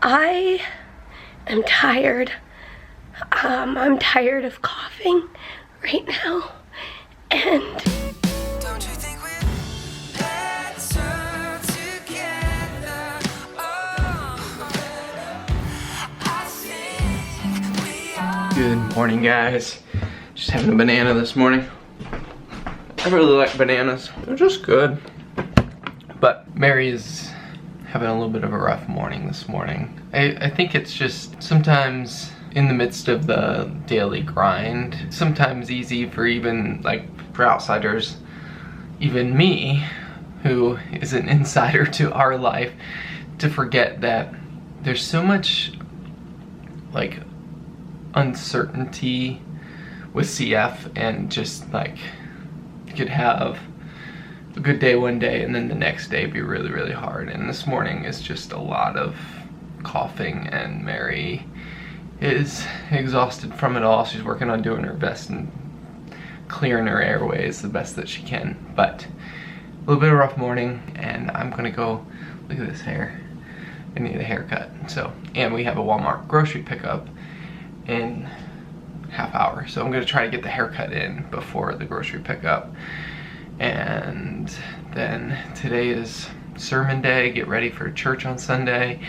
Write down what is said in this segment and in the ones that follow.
I am tired. I'm tired of coughing right now, and don't you think we're better together? Oh, I think we are. Good morning, guys. Just having a banana this morning. I really like bananas. They're just good. But Mary is having a little bit of a rough morning this morning. I think it's just sometimes in the midst of the daily grind, sometimes easy for even like for outsiders, even me, who is an insider to our life, to forget that there's so much like uncertainty with CF, and just like you could have a good day one day and then the next day be really, really hard. And this morning is just a lot of coughing, and Mary is exhausted from it all. She's working on doing her best and clearing her airways the best that she can. But a little bit of a rough morning, and I'm gonna go, look at this hair. I need a haircut. So, and we have a Walmart grocery pickup in half hour. So I'm gonna try to get the haircut in before the grocery pickup. And then today is sermon day, get ready for church on Sunday,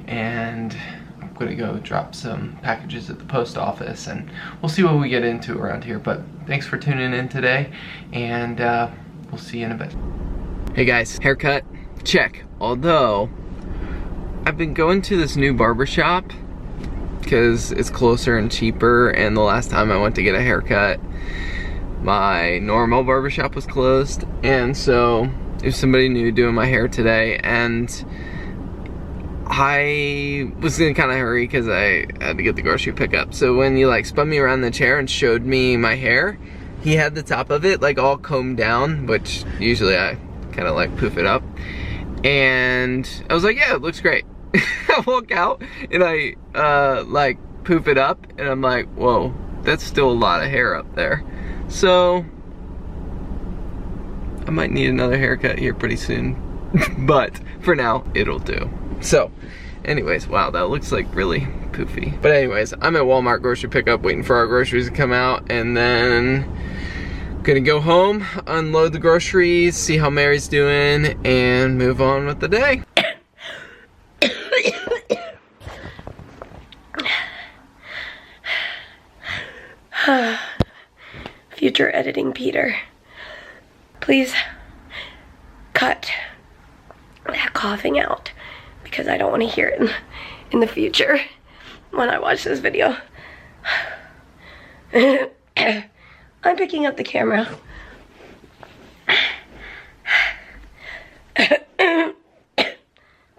and I'm gonna go drop some packages at the post office, and we'll see what we get into around here. But thanks for tuning in today, and we'll see you in a bit. Hey guys, haircut, check. Although, I've been going to this new barbershop because it's closer and cheaper, and the last time I went to get a haircut, my normal barbershop was closed, and so there's somebody new doing my hair today, and I was in kind of hurry because I had to get the grocery pickup. So when he like spun me around the chair and showed me my hair, he had the top of it like all combed down, which usually I kind of like poof it up, and I was like, yeah, it looks great. I walk out and I like poof it up, and I'm like, whoa, that's still a lot of hair up there. So I might need another haircut here pretty soon, but for now it'll do. So anyways, wow, that looks like really poofy. But anyways, I'm at Walmart grocery pickup waiting for our groceries to come out, and then gonna go home, unload the groceries, see how Mary's doing, and move on with the day. Future editing Peter, please cut that coughing out, because I don't want to hear it in the future when I watch this video. I'm picking up the camera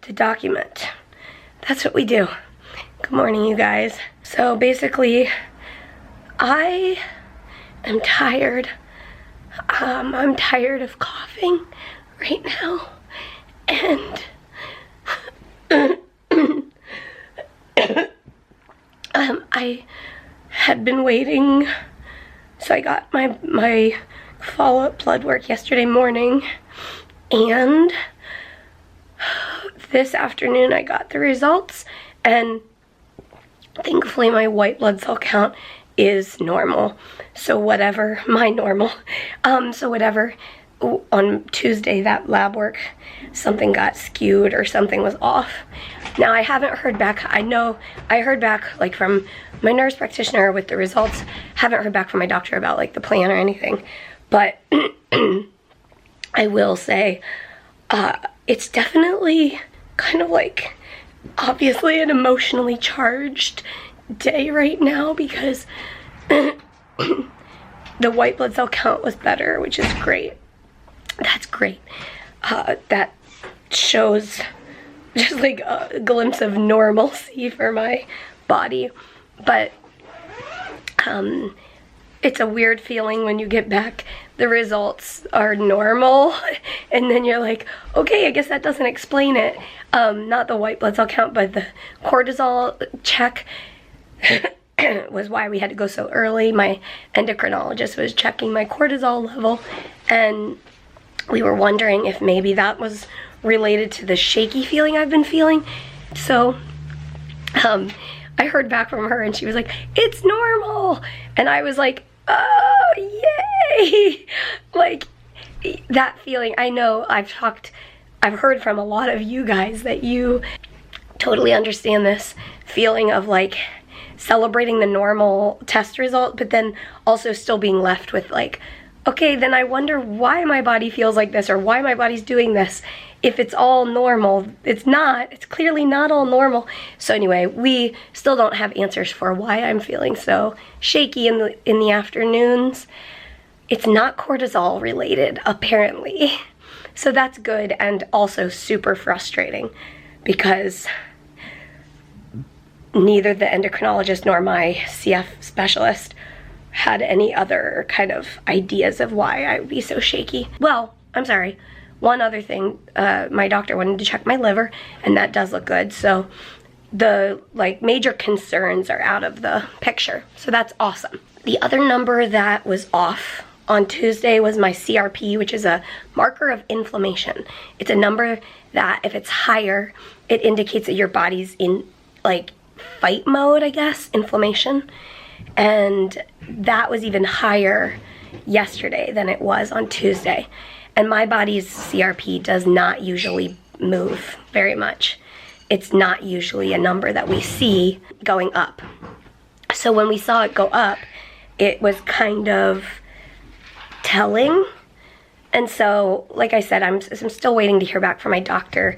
to document. That's what we do. Good morning, you guys. So basically, I am tired. I'm tired of coughing right now, and I had been waiting. So I got my follow-up blood work yesterday morning, and this afternoon I got the results, and thankfully my white blood cell count is normal. So whatever, my normal. So whatever, on Tuesday, that lab work, something got skewed or something was off. Now I haven't heard back. I know I heard back like from my nurse practitioner with the results. Haven't heard back from my doctor about like the plan or anything. But I will say, it's definitely kind of like obviously an emotionally charged day right now, because the white blood cell count was better, which is great. That's great. That shows just like a glimpse of normalcy for my body. But it's a weird feeling when you get back, the results are normal, and then you're like, okay, I guess that doesn't explain it. Not the white blood cell count, but the cortisol check was why we had to go so early. My endocrinologist was checking my cortisol level, and we were wondering if maybe that was related to the shaky feeling I've been feeling. So I heard back from her and she was like, it's normal. And I was like, oh, yay. Like, that feeling, I know I've heard from a lot of you guys that you totally understand this feeling of like celebrating the normal test result, but then also still being left with like, okay, then I wonder why my body feels like this or why my body's doing this. If it's all normal, it's not. It's clearly not all normal. So anyway, we still don't have answers for why I'm feeling so shaky in the afternoons. It's not cortisol related, apparently. So that's good and also super frustrating because neither the endocrinologist nor my CF specialist had any other kind of ideas of why I would be so shaky. Well, I'm sorry. One other thing, my doctor wanted to check my liver, and that does look good. So the like major concerns are out of the picture. So that's awesome. The other number that was off on Tuesday was my CRP, which is a marker of inflammation. It's a number that if it's higher, it indicates that your body's in like fight mode, I guess, inflammation. And that was even higher yesterday than it was on Tuesday. And my body's CRP does not usually move very much. It's not usually a number that we see going up. So when we saw it go up, it was kind of telling. And so, like I said, I'm still waiting to hear back from my doctor,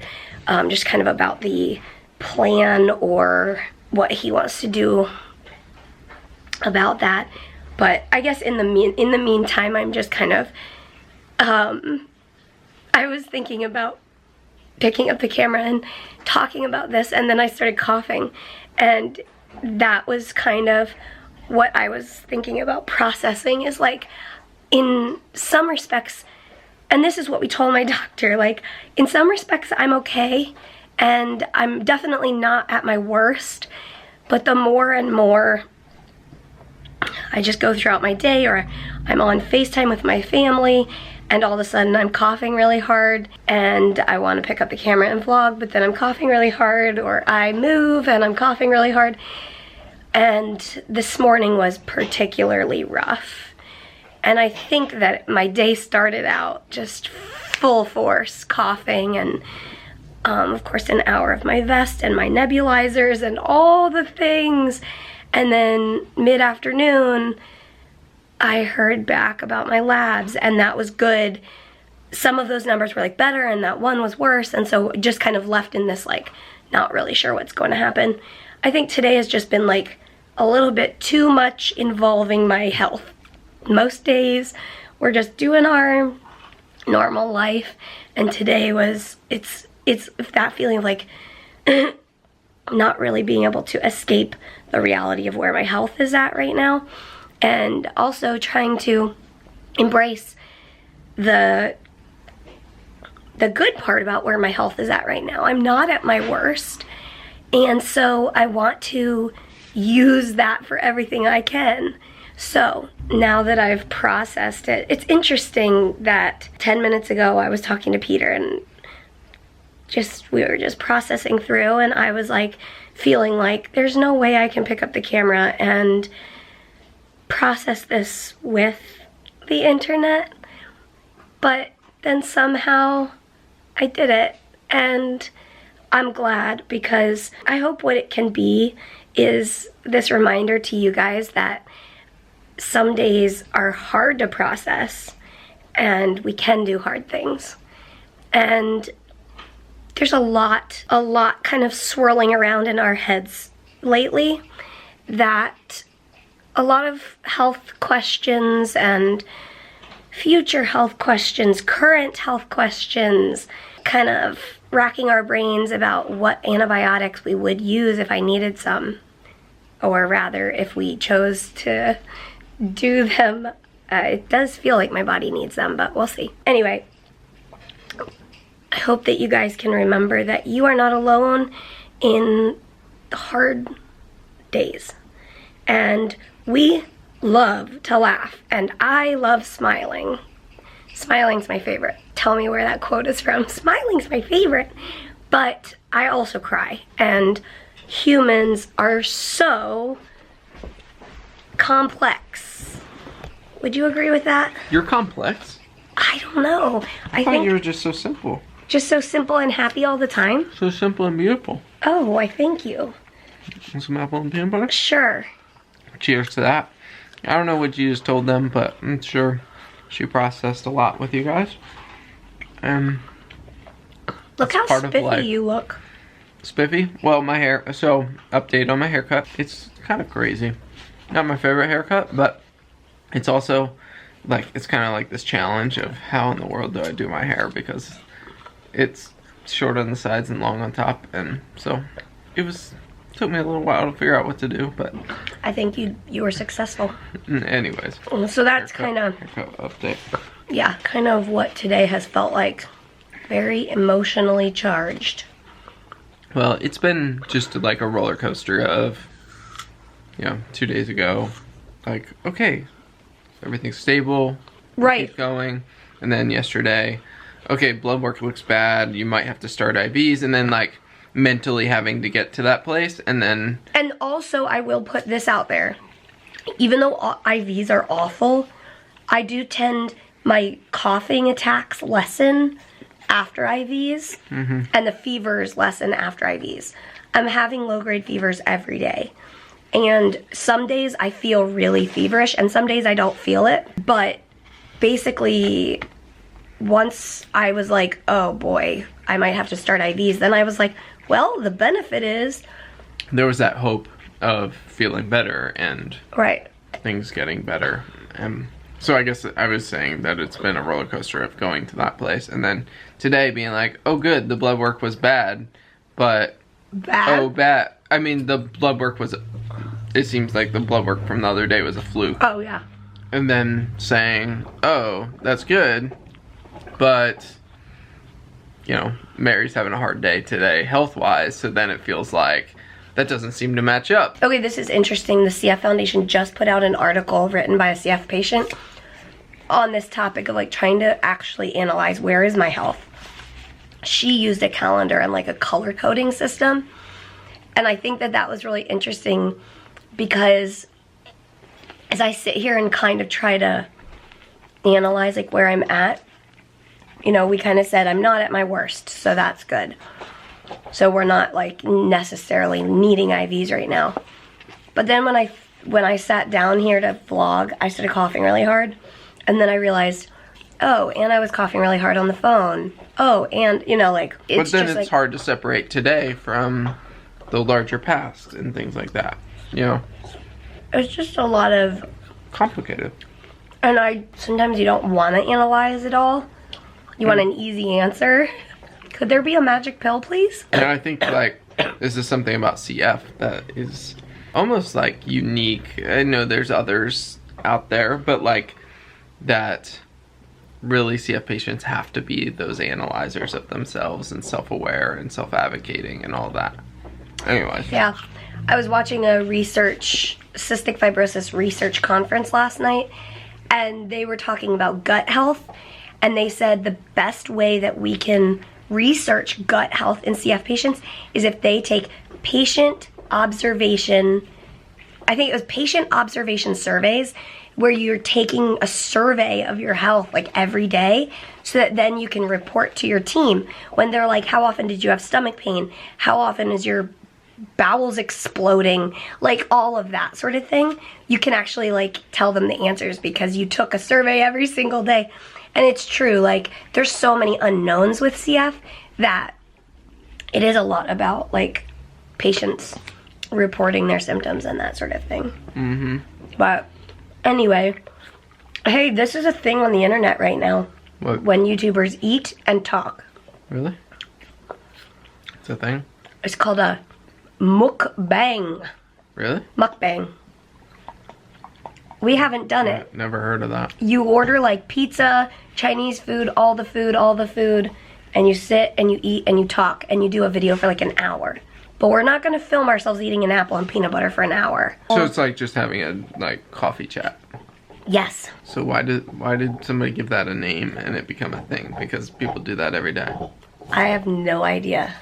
just kind of about the plan or what he wants to do about that. But I guess in the meantime, I'm just kind of, I was thinking about picking up the camera and talking about this, and then I started coughing, and that was kind of what I was thinking about processing is like, in some respects, and this is what we told my doctor, like, in some respects I'm okay, and I'm definitely not at my worst, but the more and more I just go throughout my day, or I'm on FaceTime with my family, and all of a sudden I'm coughing really hard, and I want to pick up the camera and vlog, but then I'm coughing really hard, or I move and I'm coughing really hard. And this morning was particularly rough. And I think that my day started out just full force coughing, and of course an hour of my vest and my nebulizers and all the things. And then mid-afternoon, I heard back about my labs, and that was good. Some of those numbers were like better, and that one was worse, and so just kind of left in this like, not really sure what's going to happen. I think today has just been like a little bit too much involving my health. Most days we're just doing our normal life, and today was, it's that feeling of like not really being able to escape the reality of where my health is at right now, and also trying to embrace the good part about where my health is at right now. I'm not at my worst, and so I want to use that for everything I can. So now that I've processed it, it's interesting that 10 minutes ago I was talking to Peter, and we were just processing through, and I was like feeling like there's no way I can pick up the camera and process this with the internet, but then somehow I did it, and I'm glad, because I hope what it can be is this reminder to you guys that some days are hard to process, and we can do hard things. And there's a lot kind of swirling around in our heads lately, that a lot of health questions and future health questions, current health questions, kind of racking our brains about what antibiotics we would use if I needed some, or rather if we chose to do them. It does feel like my body needs them, but we'll see. Anyway, I hope that you guys can remember that you are not alone in the hard days. And we love to laugh, and I love smiling. Smiling's my favorite. Tell me where that quote is from. Smiling's my favorite. But I also cry, and humans are so complex. Would you agree with that? You're complex. I don't know. I thought you were just so simple. Just so simple and happy all the time? So simple and beautiful. Oh, why thank you. Want some apple and peanut butter? Sure. Cheers to that. I don't know what you just told them, but I'm sure she processed a lot with you guys. Look how part of spiffy life. you look. Spiffy? Well, my hair, so update on my haircut. It's kind of crazy. Not my favorite haircut, but it's also like, it's kind of like this challenge of how in the world do I do my hair, because it's short on the sides and long on top, and so took me a little while to figure out what to do, but I think you were successful. Anyways. So that's kind of update. Yeah, kind of what today has felt like. Very emotionally charged. Well, it's been just like a roller coaster of, 2 days ago, like, okay, everything's stable, right, keep going, and then yesterday, okay, blood work looks bad, you might have to start IVs, and then like mentally having to get to that place, and then... And also, I will put this out there. Even though IVs are awful, I do tend, my coughing attacks lessen after IVs, and the fevers lessen after IVs. I'm having low-grade fevers every day. And some days I feel really feverish, and some days I don't feel it. But basically, once I was like, oh boy, I might have to start IVs, then I was like, well, the benefit is... There was that hope of feeling better and right, things getting better. So I guess I was saying that it's been a roller coaster of going to that place. And then today being like, oh good, the blood work was bad. But, bad? oh bad. I mean, the blood work was, it seems like the blood work from the other day was a fluke. Oh yeah. And then saying, oh, that's good. But, Mary's having a hard day today health-wise. So then it feels like that doesn't seem to match up. Okay, this is interesting. The CF Foundation just put out an article written by a CF patient on this topic of like trying to actually analyze where is my health. She used a calendar and like a color coding system. And I think that that was really interesting because as I sit here and kind of try to analyze like where I'm at, we kind of said I'm not at my worst, so that's good. So we're not like necessarily needing IVs right now. But then when I sat down here to vlog, I started coughing really hard. And then I realized, oh, and I was coughing really hard on the phone. Oh, and like it's But then just it's like, hard to separate today from the larger past and things like that. It's just a lot of complicated. And sometimes you don't want to analyze it all. You want an easy answer. Could there be a magic pill, please? And I think like this is something about CF that is almost like unique. I know there's others out there, but like that really CF patients have to be those analyzers of themselves and self-aware and self-advocating and all that. Anyways. Yeah. I was watching a cystic fibrosis research conference last night, and they were talking about gut health, and they said the best way that we can research gut health in CF patients is if they take patient observation, I think it was patient observation surveys, where you're taking a survey of your health like every day, so that then you can report to your team when they're like, how often did you have stomach pain? How often is your bowels exploding? Like all of that sort of thing. You can actually like tell them the answers because you took a survey every single day. And it's true, like there's so many unknowns with CF that it is a lot about like patients reporting their symptoms and that sort of thing. But anyway, hey, this is a thing on the internet right now. What? When YouTubers eat and talk. Really? It's a thing? It's called a mukbang. Really? Mukbang. We haven't done it. Never heard of that. You order like pizza, Chinese food, all the food, and you sit and you eat and you talk and you do a video for like an hour. But we're not gonna film ourselves eating an apple and peanut butter for an hour. So it's like just having a like coffee chat. Yes. So why did somebody give that a name and it become a thing? Because people do that every day. I have no idea.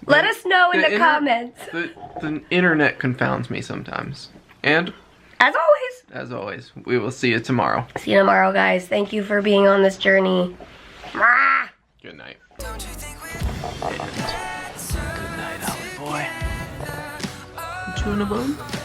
Let us know in the comments. The internet confounds me sometimes. And As always, we will see you tomorrow. see you tomorrow, guys. Thank you for being on this journey. Mwah! Good night. And good night, Holly boy. Chewing a bone?